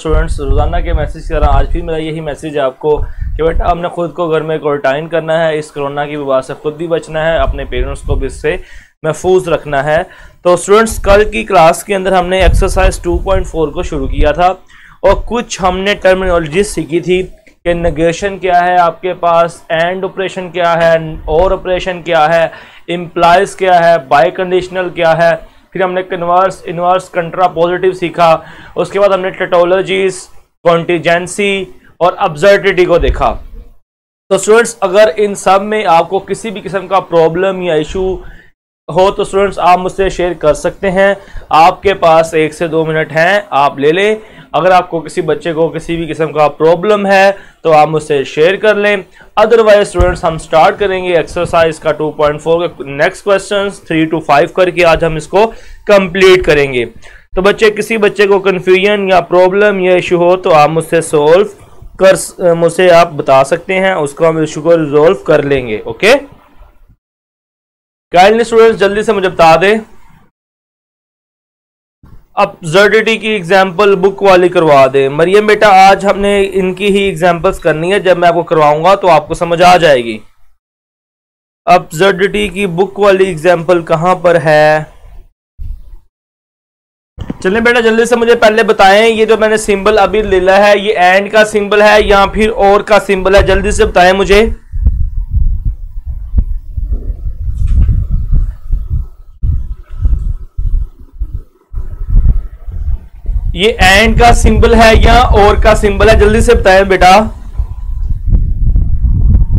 Students, रोजाना के message कर रहा हूँ। आज फिर मेरा यही मैसेज है आपको कि बेटा हमने खुद को घर में क्वारंटाइन करना है, इस कोरोना की वबा से खुद भी बचना है, अपने पेरेंट्स को भी इससे महफूज रखना है। तो स्टूडेंट्स, कल की क्लास के अंदर हमने एक्सरसाइज 2.4 को शुरू किया था और कुछ हमने टर्मिनोलॉजी सीखी थी कि नेगेशन क्या है आपके पास, एंड ऑपरेशन क्या है, और ऑपरेशन क्या है, इम्प्लाइज क्या है, बाय कंडीशनल क्या है। फिर हमने कन्वर्स, इनवर्स, कंट्रा पॉजिटिव सीखा। उसके बाद हमने टेटोलॉजीज, कॉन्टीजेंसी और अब्सर्डिटी को देखा। तो स्टूडेंट्स, अगर इन सब में आपको किसी भी किस्म का प्रॉब्लम या इशू हो तो स्टूडेंट्स आप मुझसे शेयर कर सकते हैं। आपके पास 1 से 2 मिनट हैं, आप ले लें। अगर आपको किसी बच्चे को किसी भी किस्म का प्रॉब्लम है तो आप मुझसे शेयर कर लें। अदरवाइज स्टूडेंट्स, हम स्टार्ट करेंगे एक्सरसाइज का 2.4 के नेक्स्ट क्वेश्चंस 3 to 5 करके आज हम इसको कंप्लीट करेंगे। तो बच्चे, किसी बच्चे को कंफ्यूजन या प्रॉब्लम या इशू हो तो आप मुझसे आप बता सकते हैं, उसको हम इशू को रिजोल्व कर लेंगे। ओके, काइंडली स्टूडेंट्स जल्दी से मुझे बता दें। अब्सर्डिटी की एग्जाम्पल बुक वाली करवा दे। मरियम बेटा, आज हमने इनकी ही एग्जाम्पल्स करनी है, जब मैं आपको करवाऊंगा तो आपको समझ आ जाएगी। अब्सर्डिटी की बुक वाली एग्जाम्पल कहां पर है? चलिए बेटा जल्दी से मुझे पहले बताएं, ये जो मैंने सिंबल अभी ले लिया है ये एंड का सिंबल है या फिर और का सिंबल है? जल्दी से बताएं मुझे। ये एंड का सिंबल है या और का सिंबल है? जल्दी से बताएं बेटा।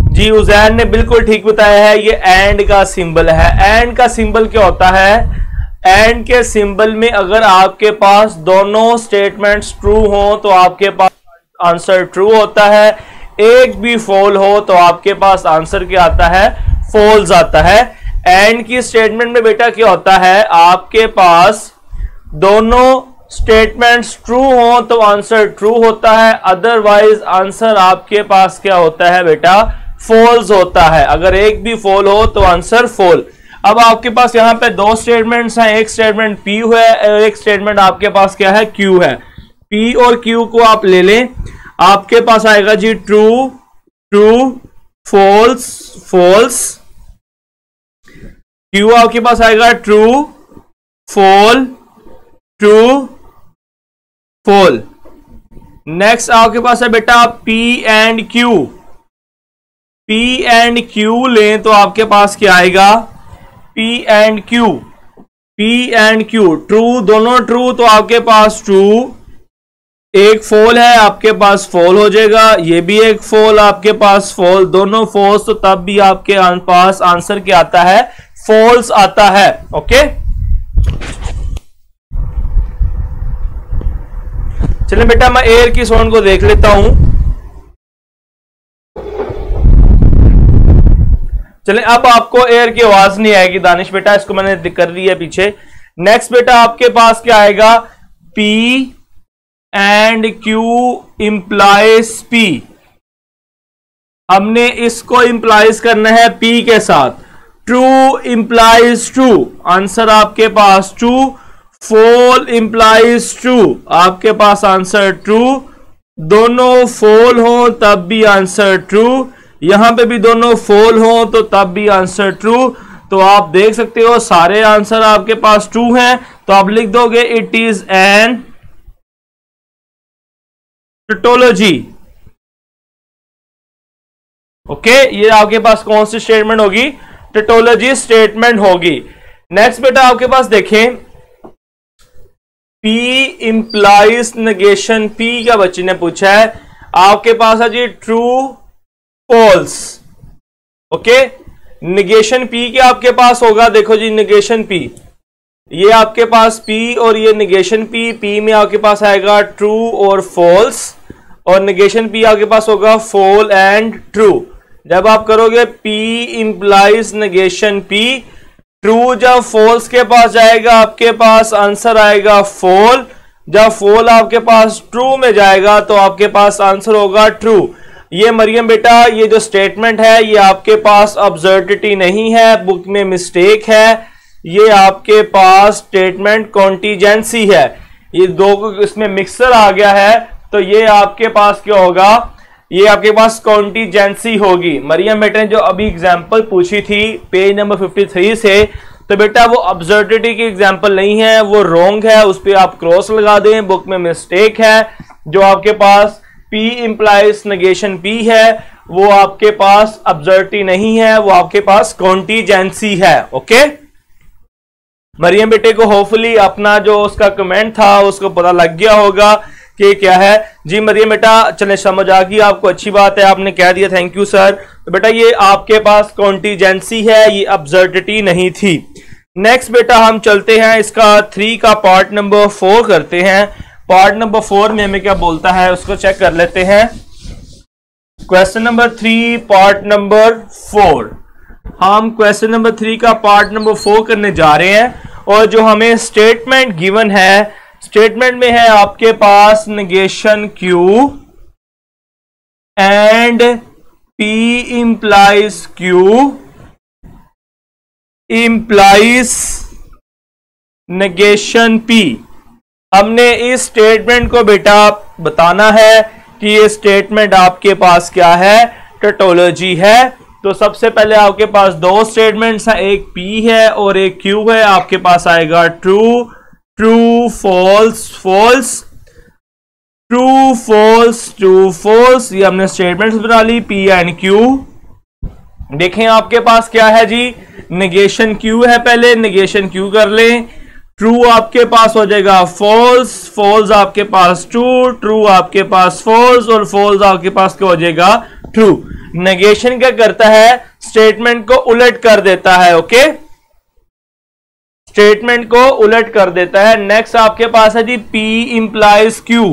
जी, उजैन ने बिल्कुल ठीक बताया है, ये एंड का सिंबल है। एंड का सिंबल क्या होता है? एंड के सिंबल में अगर आपके पास दोनों स्टेटमेंट्स ट्रू हो तो आपके पास आंसर ट्रू होता है, एक भी फॉल हो तो आपके पास आंसर क्या आता है? फॉल्स आता है। एंड की स्टेटमेंट में बेटा क्या होता है? आपके पास दोनों स्टेटमेंट्स ट्रू हो तो आंसर ट्रू होता है, अदरवाइज आंसर आपके पास क्या होता है बेटा? फॉल्स होता है। अगर एक भी फॉल हो तो आंसर फॉल। अब आपके पास यहां पे 2 स्टेटमेंट्स हैं, एक स्टेटमेंट P है और एक स्टेटमेंट आपके पास क्या है? Q है। P और Q को आप ले लें, आपके पास आएगा जी true, true, false, false. Q आपके पास आएगा true, fall, true, fall. Next आपके पास है बेटा P and Q। P and Q लें तो आपके पास क्या आएगा? P and Q, P and Q true, दोनों ट्रू तो आपके पास ट्रू, एक फॉल है आपके पास फॉल हो जाएगा, ये भी एक फॉल आपके पास फॉल, दोनों फॉल्स तो तब भी आपके पास आंसर क्या आता है? फॉल्स आता है। ओके, चलिए बेटा मैं एयर की साउंड को देख लेता हूं। चलिए, अब आपको एयर की आवाज नहीं आएगी दानिश बेटा, इसको मैंने कर दिया है पीछे। नेक्स्ट बेटा आपके पास क्या आएगा? P and Q implies P। हमने इसको इंप्लाइज करना है P के साथ। ट्रू इंप्लाइज ट्रू, आंसर आपके पास ट्रू। फॉल इंप्लाइज ट्रू, आपके पास आंसर ट्रू। दोनों फॉल हो तब भी आंसर ट्रू, यहां पे भी दोनों फॉल हो तो तब भी आंसर ट्रू। तो आप देख सकते हो सारे आंसर आपके पास ट्रू हैं, तो आप लिख दोगे इट इज एन टेटोलॉजी। ओके, ये आपके पास कौन सी स्टेटमेंट होगी? टेटोलॉजी स्टेटमेंट होगी। नेक्स्ट बेटा आपके पास देखें, P इंप्लाइज नेगेशन। P क्या बच्ची ने पूछा है? आपके पास है जी true, false. Okay, negation P क्या आपके पास होगा? देखो जी, नेगेशन P, ये आपके पास P और ये नेगेशन P। P में आपके पास आएगा ट्रू और फॉल्स, और नेगेशन P आपके पास होगा फॉल एंड ट्रू। जब आप करोगे P implies negation P, true जब फॉल्स के पास जाएगा आपके पास आंसर आएगा फॉल, जब फॉल आपके पास ट्रू में जाएगा तो आपके पास आंसर होगा ट्रू। ये मरियम बेटा, ये जो स्टेटमेंट है ये आपके पास अब्सर्डिटी नहीं है, बुक में मिस्टेक है, ये आपके पास स्टेटमेंट कॉन्टीजेंसी है। ये दो इसमें मिक्सर आ गया है, तो ये आपके पास क्या होगा, ये आपके पास कॉन्टीजेंसी होगी। मरियम बेटे ने जो अभी एग्जांपल पूछी थी पेज नंबर 53 से, तो बेटा वो अब्सर्डिटी की एग्जांपल नहीं है, वो रॉन्ग है, उस पर आप क्रॉस लगा दें, बुक में मिस्टेक है। जो आपके पास P इंप्लाइज नेगेशन P है वो आपके पास अब्सर्डिटी नहीं है, वो आपके पास कॉन्टीजेंसी है। ओके, मरियम बेटे को होपफुली अपना जो उसका कमेंट था उसको पता लग गया होगा कि क्या है। जी मरियम बेटा चले समझ आ गई आपको, अच्छी बात है, आपने कह दिया, थैंक यू सर। तो बेटा ये आपके पास कॉन्टीजेंसी है, ये अब्सर्डिटी नहीं थी। नेक्स्ट बेटा हम चलते हैं, इसका 3 का पार्ट नंबर 4 करते हैं। पार्ट नंबर 4 में हमें क्या बोलता है उसको चेक कर लेते हैं। क्वेश्चन नंबर 3 पार्ट नंबर 4, हम क्वेश्चन नंबर 3 का पार्ट नंबर 4 करने जा रहे हैं। और जो हमें स्टेटमेंट गिवन है, स्टेटमेंट में है आपके पास negation Q and P implies Q implies negation P। हमने इस स्टेटमेंट को बेटा बताना है कि ये स्टेटमेंट आपके पास क्या है, टोटोलॉजी है। तो सबसे पहले आपके पास दो स्टेटमेंट्स हैं, एक P है और एक Q है। आपके पास आएगा true true false false, true false true false, ये हमने स्टेटमेंट्स बना ली P एंड Q। देखें आपके पास क्या है जी, नेगेशन Q है, पहले नेगेशन Q कर लें। ट्रू आपके पास हो जाएगा फॉल्स, फॉल्स आपके पास ट्रू, ट्रू आपके पास फॉल्स और फॉल्स आपके पास क्या हो जाएगा, ट्रू। नेगेशन क्या करता है, स्टेटमेंट को उलट कर देता है। ओके, स्टेटमेंट को उलट कर देता है। नेक्स्ट आपके पास है जी P इंप्लाइज Q।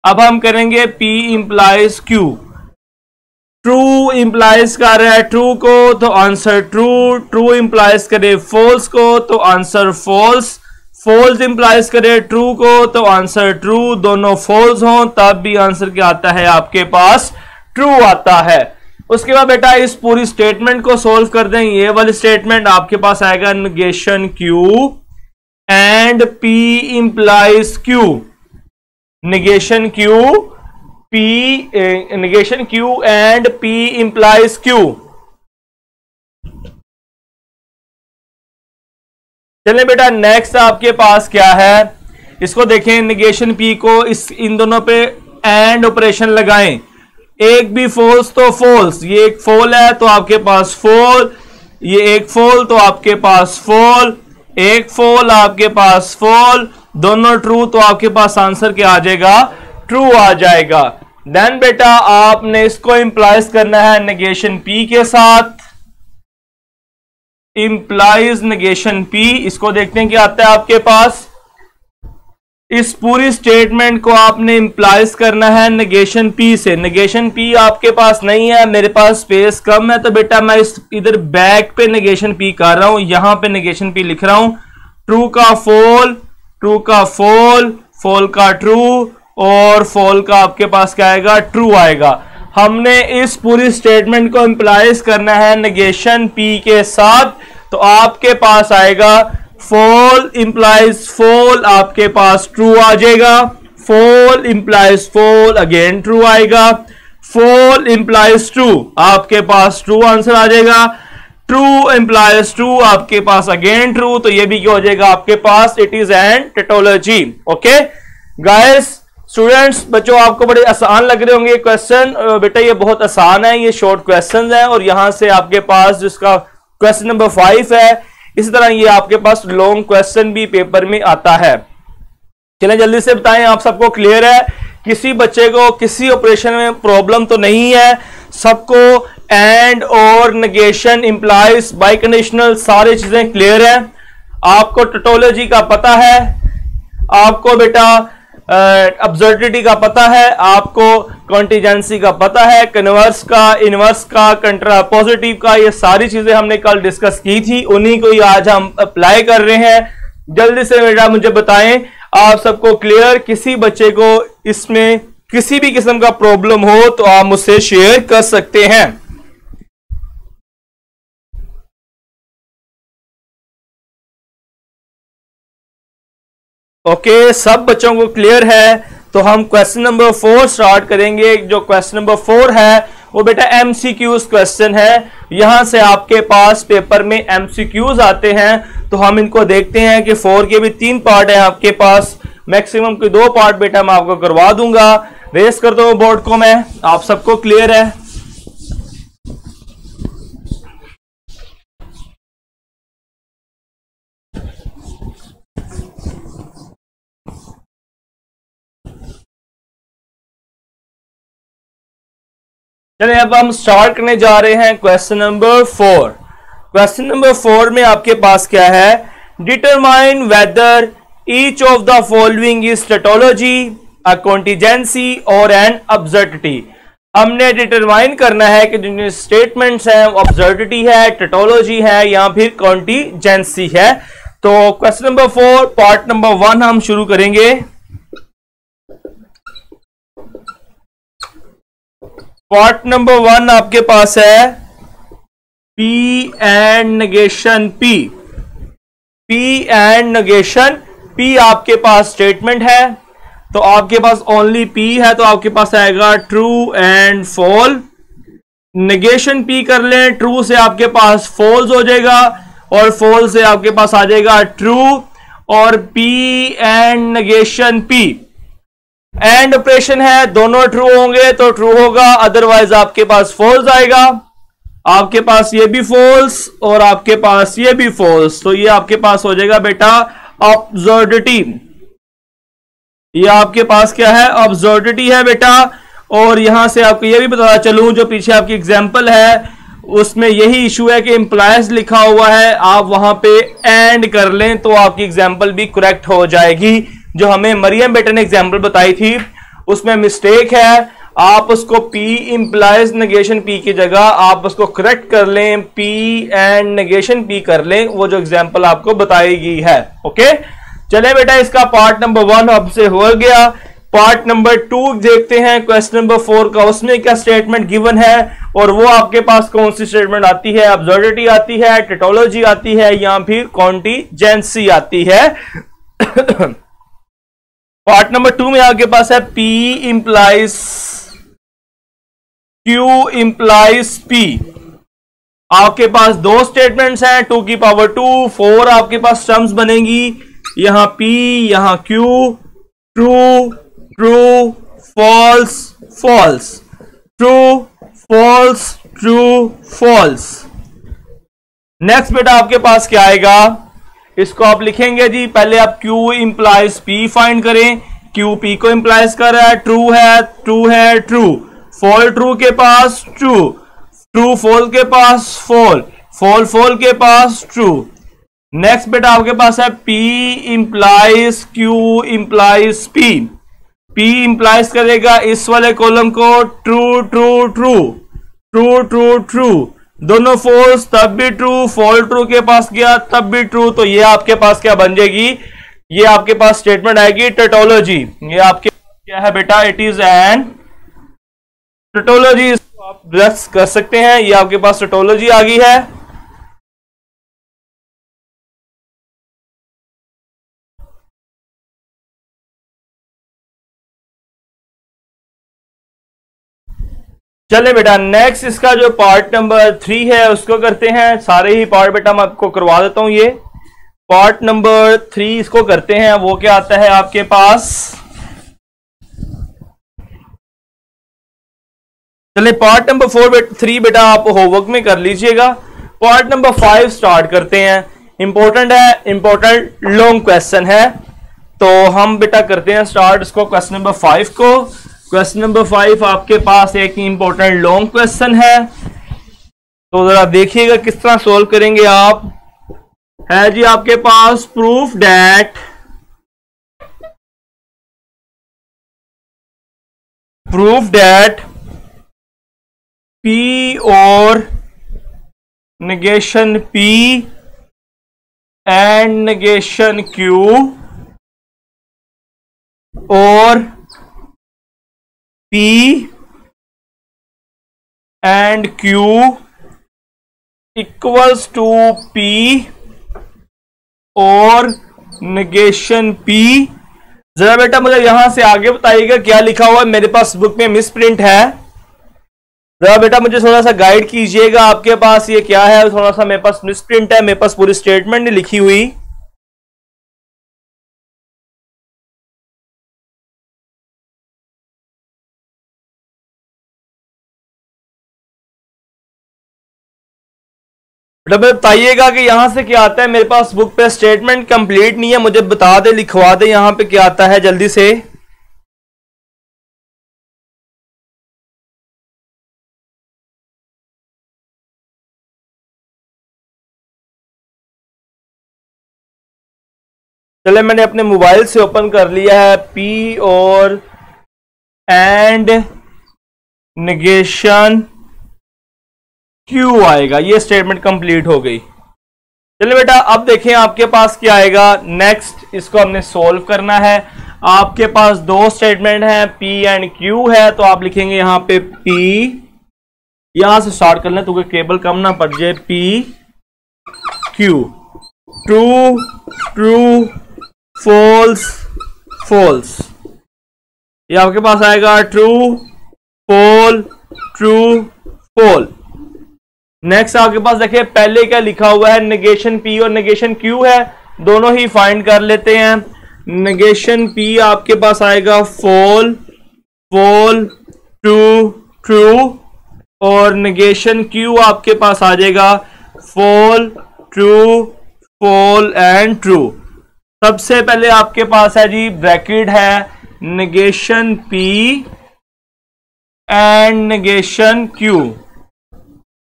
अब हम करेंगे P implies Q। True implies कर रहा है ट्रू को तो आंसर ट्रू, ट्रू इंप्लाइज करे फॉल्स को तो आंसर फॉल्स, फॉल्स इंप्लाइज करे ट्रू को तो आंसर ट्रू, दोनों फॉल्स हो तब भी आंसर क्या आता है आपके पास, ट्रू आता है। उसके बाद बेटा इस पूरी स्टेटमेंट को सोल्व कर दें। ये वाली स्टेटमेंट आपके पास आएगा negation Q and P implies Q, negation Q P, negation Q and P implies Q। चलिए बेटा नेक्स्ट आपके पास क्या है, इसको देखें। नेगेशन P को इन दोनों पे एंड ऑपरेशन लगाएं, एक भी फॉल्स तो फॉल्स, ये एक फॉल है तो आपके पास फॉल, ये एक फॉल तो आपके पास फॉल, एक फॉल आपके पास फॉल, दोनों ट्रू तो आपके पास आंसर क्या आ जाएगा, ट्रू आ जाएगा। देन बेटा आपने इसको इंप्लाइज करना है नेगेशन P के साथ, इंप्लाइज नेगेशन P। इसको देखते हैं क्या आता है आपके पास। इस पूरी स्टेटमेंट को आपने इंप्लाइज करना है नेगेशन P से। नेगेशन P आपके पास नहीं है, मेरे पास स्पेस कम है, तो बेटा मैं इस इधर बैक पे नेगेशन P कर रहा हूं, यहां पे नेगेशन P लिख रहा हूं। ट्रू का फॉल, ट्रू का फॉल, फॉल का ट्रू और फॉल का आपके पास क्या आएगा, ट्रू आएगा। हमने इस पूरी स्टेटमेंट को इंप्लाइज करना है नेगेशन P के साथ, तो आपके पास आएगा फॉल इंप्लाइज फॉल, आपके पास ट्रू आ जाएगा। Fall implies fall, again true आएगा। फॉल इंप्लाइज ट्रू, आपके पास ट्रू आंसर आ जाएगा। ट्रू इंप्लाइज ट्रू, आपके पास अगेन ट्रू, तो ये भी क्या हो जाएगा आपके पास, it is an tautology. Okay guys, students, बच्चों आपको बड़े आसान लग रहे होंगे क्वेश्चन। बेटा ये बहुत आसान है, ये शॉर्ट क्वेश्चन है और यहां से आपके पास जिसका क्वेश्चन नंबर 5 है, इसी तरह ये आपके पास लॉन्ग क्वेश्चन भी पेपर में आता है। चलें जल्दी से बताएं, आप सबको क्लियर है, किसी बच्चे को किसी ऑपरेशन में प्रॉब्लम तो नहीं है, सबको एंड और नेगेशन इंप्लाइज बाई कंडीशनल सारी चीजें क्लियर है। आपको टोटोलॉजी का पता है, आपको बेटा अब्सर्डिटी का पता है, आपको कॉन्टीजेंसी का पता है, कन्वर्स का, इनवर्स का, कंट्रा पॉजिटिव का, ये सारी चीजें हमने कल डिस्कस की थी, उन्हीं को ही आज हम अप्लाई कर रहे हैं। जल्दी से बेटा मुझे बताएं, आप सबको क्लियर, किसी बच्चे को इसमें किसी भी किस्म का प्रॉब्लम हो तो आप मुझसे शेयर कर सकते हैं। ओके, सब बच्चों को क्लियर है, तो हम क्वेश्चन नंबर 4 स्टार्ट करेंगे। जो क्वेश्चन नंबर 4 है वो बेटा एमसीक्यूज क्वेश्चन है। यहां से आपके पास पेपर में एमसीक्यूज आते हैं, तो हम इनको देखते हैं कि 4 के भी 3 पार्ट है आपके पास, मैक्सिमम के 2 पार्ट बेटा मैं आपको करवा दूंगा। रेस कर दो बोर्ड को मैं, आप सबको क्लियर है? चलिए अब हम स्टार्ट करने जा रहे हैं क्वेश्चन नंबर 4। क्वेश्चन नंबर 4 में आपके पास क्या है? Determine whether each of the following is tautology, a contingency और एन अब्सर्डिटी। हमने डिटरमाइन करना है कि जितने स्टेटमेंट्स हैं वो अब्सर्डिटी है, टोटोलॉजी है या फिर कॉन्टिजेंसी है। तो क्वेश्चन नंबर 4 पार्ट नंबर 1 हम शुरू करेंगे। पार्ट नंबर 1 आपके पास है P and negation P। P and negation P आपके पास स्टेटमेंट है, तो आपके पास ओनली P है, तो आपके पास आएगा true and fall. Negation P कर लें, ट्रू से आपके पास फॉल्स हो जाएगा और फॉल से आपके पास आ जाएगा ट्रू। और P and negation P and operation है, दोनों ट्रू होंगे तो ट्रू होगा, अदरवाइज आपके पास फॉल्स आएगा। आपके पास ये भी फॉल्स और आपके पास ये भी फॉल्स, तो ये आपके पास हो जाएगा बेटा अब्सर्डिटी। ये आपके पास क्या है? अब्सर्डिटी है बेटा। और यहां से आपको ये भी बताना चलूं, जो पीछे आपकी एग्जांपल है उसमें यही इशू है कि इंप्लाइज लिखा हुआ है, आप वहां पे एंड कर लें तो आपकी एग्जांपल भी करेक्ट हो जाएगी। जो हमें मरियम बेटा ने एग्जांपल बताई थी उसमें मिस्टेक है, आप उसको P इंप्लाइज नेगेशन P की जगह आप उसको करेक्ट कर लें, P एंड नेगेशन P कर लें, वो जो एग्जांपल आपको बताई गई है। ओके, चले बेटा इसका पार्ट नंबर 1 आपसे हो गया। पार्ट नंबर 2 देखते हैं क्वेश्चन नंबर 4 का, उसमें क्या स्टेटमेंट गिवन है और वो आपके पास कौन सी स्टेटमेंट आती है? अब्सर्डिटी आती है, टोटोलॉजी आती है या फिर कॉन्टिजेंसी आती है। पार्ट नंबर 2 में आपके पास है P implies Q implies P। आपके पास 2 स्टेटमेंट्स हैं, 2 की पावर 2 4 आपके पास टर्म्स बनेंगी, यहां P यहां Q, true true false false, true false true false. Next बेटा आपके पास क्या आएगा? इसको आप लिखेंगे जी, पहले आप Q इंप्लाइज P फाइंड करें। Q P को इंप्लाइज कर रहा है, ट्रू है ट्रू है ट्रू, फॉल ट्रू के पास ट्रू, ट्रू फॉल के पास फॉल, फॉल फॉल के पास ट्रू। नेक्स्ट बेटा आपके पास है P implies Q implies P। P implies करेगा इस वाले कॉलम को true true true true true true, दोनों फॉल्स तब भी ट्रू, फॉल ट्रू के पास गया तब भी ट्रू, तो ये आपके पास क्या बन जाएगी? ये आपके पास स्टेटमेंट आएगी टोटोलॉजी। ये आपके क्या है बेटा? It is an tautology. इसको आप रख कर सकते हैं, ये आपके पास टोटोलॉजी आ गई है। चले बेटा नेक्स्ट इसका जो पार्ट नंबर 3 है उसको करते हैं। सारे ही पार्ट बेटा मैं आपको करवा देता हूं। ये पार्ट नंबर 3 इसको करते हैं। वो क्या आता है आपके पास? चले पार्ट नंबर 3 बेटा आप होमवर्क में कर लीजिएगा। पार्ट नंबर 5 स्टार्ट करते हैं। इंपॉर्टेंट है, इंपॉर्टेंट लॉन्ग क्वेश्चन है, तो हम बेटा करते हैं स्टार्ट इसको क्वेश्चन नंबर 5 को। क्वेश्चन नंबर 5 आपके पास एक इंपॉर्टेंट लॉन्ग क्वेश्चन है, तो जरा देखिएगा किस तरह सोल्व करेंगे आप। है जी आपके पास प्रूफ दैट P और negation P and negation Q और P and Q equals to P और नेगेशन P जरा बेटा मुझे यहां से आगे बताइएगा क्या लिखा हुआ है, मेरे पास बुक में मिस प्रिंट है। जरा बेटा मुझे थोड़ा सा गाइड कीजिएगा, आपके पास ये क्या है, थोड़ा सा मेरे पास मिस प्रिंट है, मेरे पास पूरी स्टेटमेंट नहीं लिखी हुई। बेटा बताइएगा कि यहां से क्या आता है, मेरे पास बुक पे स्टेटमेंट कंप्लीट नहीं है, मुझे बता दे, लिखवा दे यहां पे क्या आता है जल्दी से। चले मैंने अपने मोबाइल से ओपन कर लिया है। पी और एंड नेगेशन क्यू आएगा, ये स्टेटमेंट कंप्लीट हो गई। चलिए बेटा अब देखें आपके पास क्या आएगा नेक्स्ट, इसको हमने सोल्व करना है। आपके पास दो स्टेटमेंट है, पी एंड क्यू है, तो आप लिखेंगे यहां पे पी, यहां से स्टार्ट कर लें तो केबल कम ना पड़ जाए। P Q, true true false false, ये आपके पास आएगा true fall true fall. Next आपके पास देखिए पहले क्या लिखा हुआ है, नेगेशन पी और नेगेशन क्यू है, दोनों ही फाइंड कर लेते हैं। नेगेशन पी आपके पास आएगा फॉल फॉल ट्रू ट्रू, और नेगेशन क्यू आपके पास आ जाएगा fall true fall and true. सबसे पहले आपके पास है जी ब्रैकेट है negation P and negation Q,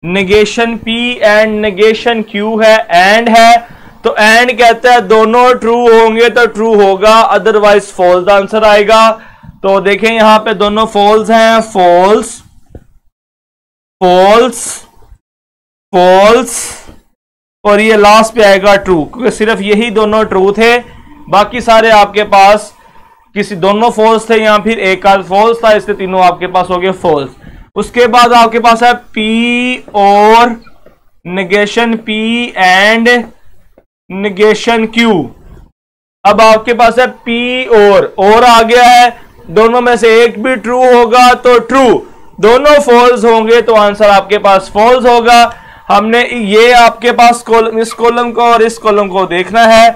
negation P and negation Q है, एंड है तो एंड कहता है दोनों ट्रू होंगे तो ट्रू होगा, अदरवाइज फॉल्स आंसर आएगा। तो देखें यहां पे दोनों फॉल्स हैं, फॉल्स फॉल्स फॉल्स, और ये लास्ट पे आएगा ट्रू, क्योंकि सिर्फ यही दोनों ट्रू थे, बाकी सारे आपके पास किसी दोनों फॉल्स थे या फिर एक आध फॉल्स था, इसलिए तीनों आपके पास हो गए फॉल्स। उसके बाद आपके पास है पी और negation P and negation Q. अब आपके पास है पी और आ गया है, दोनों में से एक भी ट्रू होगा तो ट्रू, दोनों फॉल्स होंगे तो आंसर आपके पास फॉल्स होगा। हमने ये आपके पास कॉलम, इस कॉलम को और इस कॉलम को देखना है,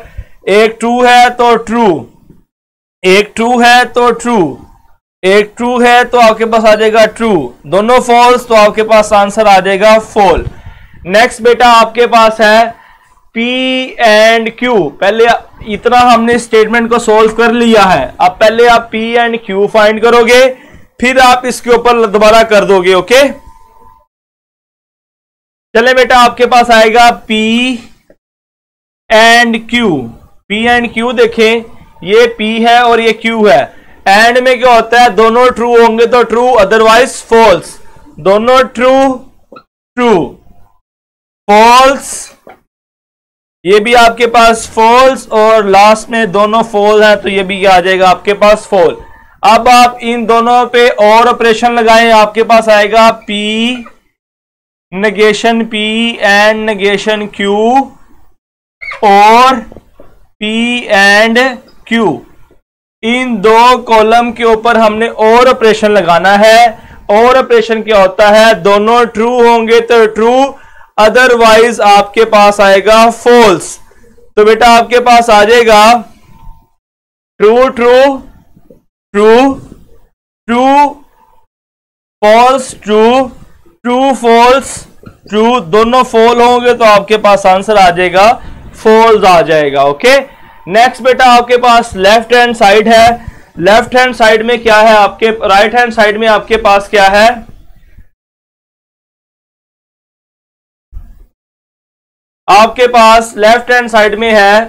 एक ट्रू है तो ट्रू, एक ट्रू है तो ट्रू, एक ट्रू है तो आपके पास आ जाएगा ट्रू, दोनों फॉल्स तो आपके पास आंसर आ जाएगा फॉल। नेक्स्ट बेटा आपके पास है पी एंड क्यू, पहले इतना हमने स्टेटमेंट को सोल्व कर लिया है, अब पहले आप पी एंड क्यू फाइंड करोगे, फिर आप इसके ऊपर दोबारा कर दोगे। ओके चले बेटा आपके पास आएगा P and Q, P and Q देखें, ये पी है और ये क्यू है, एंड में क्या होता है दोनों ट्रू होंगे तो ट्रू, अदरवाइज फॉल्स, दोनों ट्रू ट्रू फॉल्स, ये भी आपके पास फॉल्स, और लास्ट में दोनों फॉल है तो ये भी आ जाएगा आपके पास फॉल। अब आप इन दोनों पे और ऑपरेशन लगाएं, आपके पास आएगा P negation P and negation Q और पी एंड क्यू, इन दो कॉलम के ऊपर हमने और ऑपरेशन लगाना है। और ऑपरेशन क्या होता है, दोनों ट्रू होंगे तो ट्रू, अदरवाइज आपके पास आएगा फॉल्स। तो बेटा आपके पास आ जाएगा true true true true false true true false true, दोनों फॉल होंगे तो आपके पास आंसर आ जाएगा फॉल्स आ जाएगा। ओके नेक्स्ट बेटा आपके पास लेफ्ट हैंड साइड है, लेफ्ट हैंड साइड में क्या है आपके, राइट हैंड साइड में आपके पास क्या है, आपके पास लेफ्ट हैंड साइड में है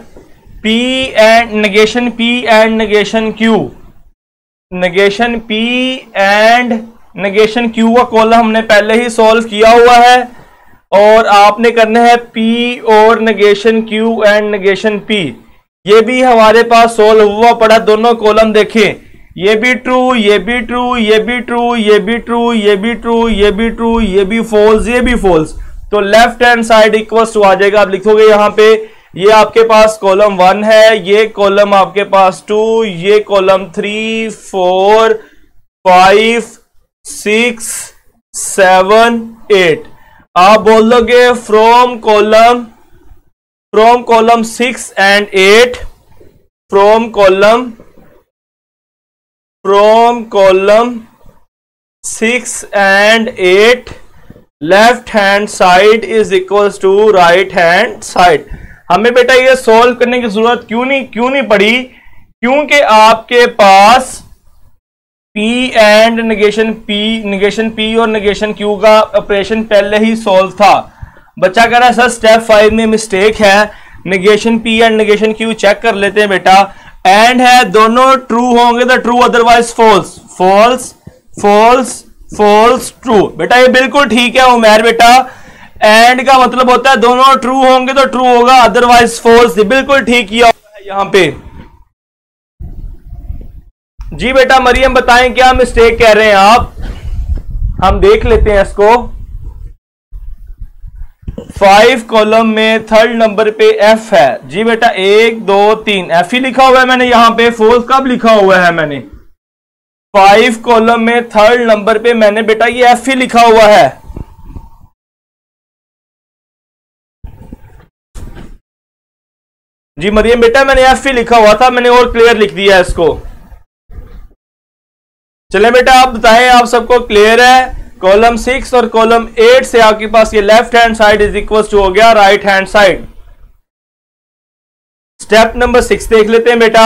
P and negation P and negation Q, negation P and negation Q का कॉलम हमने पहले ही सॉल्व किया हुआ है, और आपने करना है पी और negation Q and negation P, ये भी हमारे पास सॉल्व हुआ पड़ा, दोनों कॉलम देखें, ये भी ट्रू ये भी ट्रू ये भी ट्रू ये भी ट्रू ये भी ट्रू ये भी ट्रू ये भी फॉल्स ये भी फॉल्स, तो left hand side equals to आ जाएगा, आप लिखोगे यहां पे ये आपके पास कॉलम 1 है, ये कॉलम आपके पास 2, ये कॉलम 3, 4, 5, 6, 7, 8। आप बोल दोगे from column 6 and 8, from column 6 and 8 left hand side is equals to right hand side. हमें बेटा ये सॉल्व करने की जरूरत क्यों नहीं पड़ी, क्योंकि आपके पास P एंड नेगेशन P और नेगेशन Q का ऑपरेशन पहले ही सॉल्व था। बच्चा कह रहा है सर स्टेप 5 में मिस्टेक है, negation P and negation Q check कर लेते हैं बेटा। एंड है, दोनों ट्रू होंगे तो true, otherwise false, false false false true. बेटा ये बिल्कुल ठीक है उमेर बेटा, एंड का मतलब होता है दोनों ट्रू होंगे तो ट्रू होगा, अदरवाइज फॉल्स। बिल्कुल ठीक किया है यहां पे। जी बेटा मरियम बताएं क्या मिस्टेक कह रहे हैं आप, हम देख लेते हैं इसको। 5 कॉलम में 3rd नंबर पे F है। जी बेटा 1 2 3 F ही लिखा हुआ है मैंने यहां पे, फॉल्स कब लिखा हुआ है मैंने? 5 कॉलम में 3rd नंबर पे मैंने बेटा ये F ही लिखा हुआ है। जी मरियम बेटा मैंने F ही लिखा हुआ था, मैंने और क्लियर लिख दिया इसको। चले बेटा आप बताएं, आप सबको क्लियर है? कॉलम 6 और कॉलम 8 से आपके पास ये left hand side is equal to हो गया right hand side. Step number 6 देख लेते हैं बेटा।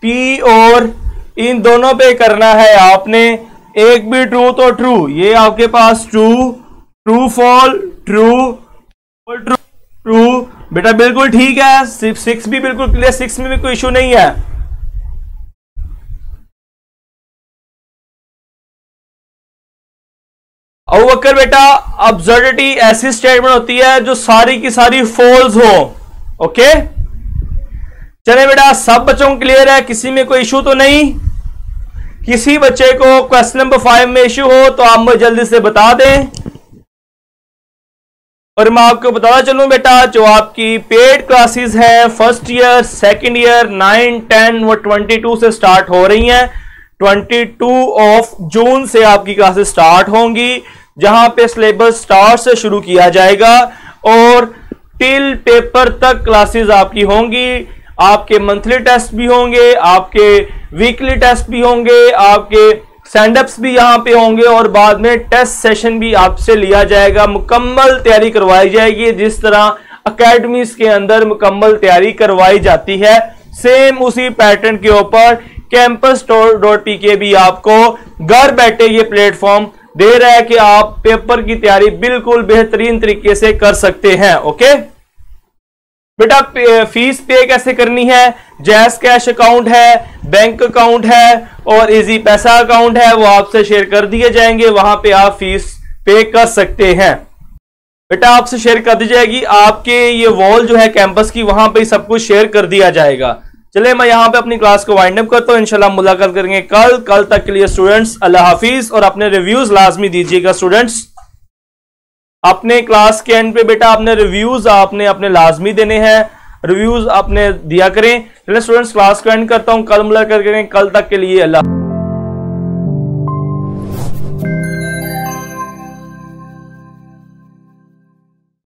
P और इन दोनों पे करना है आपने, एक भी ट्रू तो ट्रू, ये आपके पास true, true fall, true true true. बेटा बिल्कुल ठीक है, 6 भी बिल्कुल क्लियर, 6 में भी कोई इशू नहीं है। अबू बकर बेटा अब्सर्डिटी ऐसी स्टेटमेंट होती है जो सारी की सारी फॉल्स हो। ओके चले बेटा, सब बच्चों को क्लियर है, किसी में कोई इशू तो नहीं? किसी बच्चे को क्वेश्चन नंबर 5 में इशू हो तो आप मुझे जल्दी से बता दें, और मैं आपको बताना चलूं बेटा, जो आपकी पेड क्लासेस हैं फर्स्ट ईयर, सेकंड ईयर, 9, 10 व 22 से स्टार्ट हो रही हैं। 22 जून से आपकी क्लासेस स्टार्ट होंगी, जहां पे सिलेबस स्टार्ट से शुरू किया जाएगा और टिल पेपर तक क्लासेस आपकी होंगी। आपके मंथली टेस्ट भी होंगे, आपके वीकली टेस्ट भी होंगे, आपके स्टैंडअप्स भी यहां पे होंगे, और बाद में टेस्ट सेशन भी आपसे लिया जाएगा। मुकम्मल तैयारी करवाई जाएगी, जिस तरह अकेडमीज के अंदर मुकम्मल तैयारी करवाई जाती है, सेम उसी पैटर्न के ऊपर campus.pk भी आपको घर बैठे ये प्लेटफॉर्म दे रहा है कि आप पेपर की तैयारी बिल्कुल बेहतरीन तरीके से कर सकते हैं। ओके बेटा फीस पे कैसे करनी है? जैस कैश अकाउंट है, बैंक अकाउंट है और इजी पैसा अकाउंट है, वो आपसे शेयर कर दिए जाएंगे, वहां पे आप फीस पे कर सकते हैं। बेटा आपसे शेयर कर दी जाएगी, आपके ये वॉल जो है कैंपस की, वहां पे सब कुछ शेयर कर दिया जाएगा। चले मैं यहां पे अपनी क्लास को वाइंड अप करता हूं, इंशाल्लाह मुलाकात करेंगे कल तक के लिए स्टूडेंट्स अल्लाह हाफिज। और अपने रिव्यूज लाजमी दीजिएगा स्टूडेंट्स, अपने क्लास के एंड पे बेटा अपने रिव्यूज आपने अपने लाजमी देने हैं, रिव्यूज आपने दिया करें। चलिए स्टूडेंट्स क्लास को एंड करता हूं, कल मुलाकात करेंगे, कल तक के लिए अल्लाह।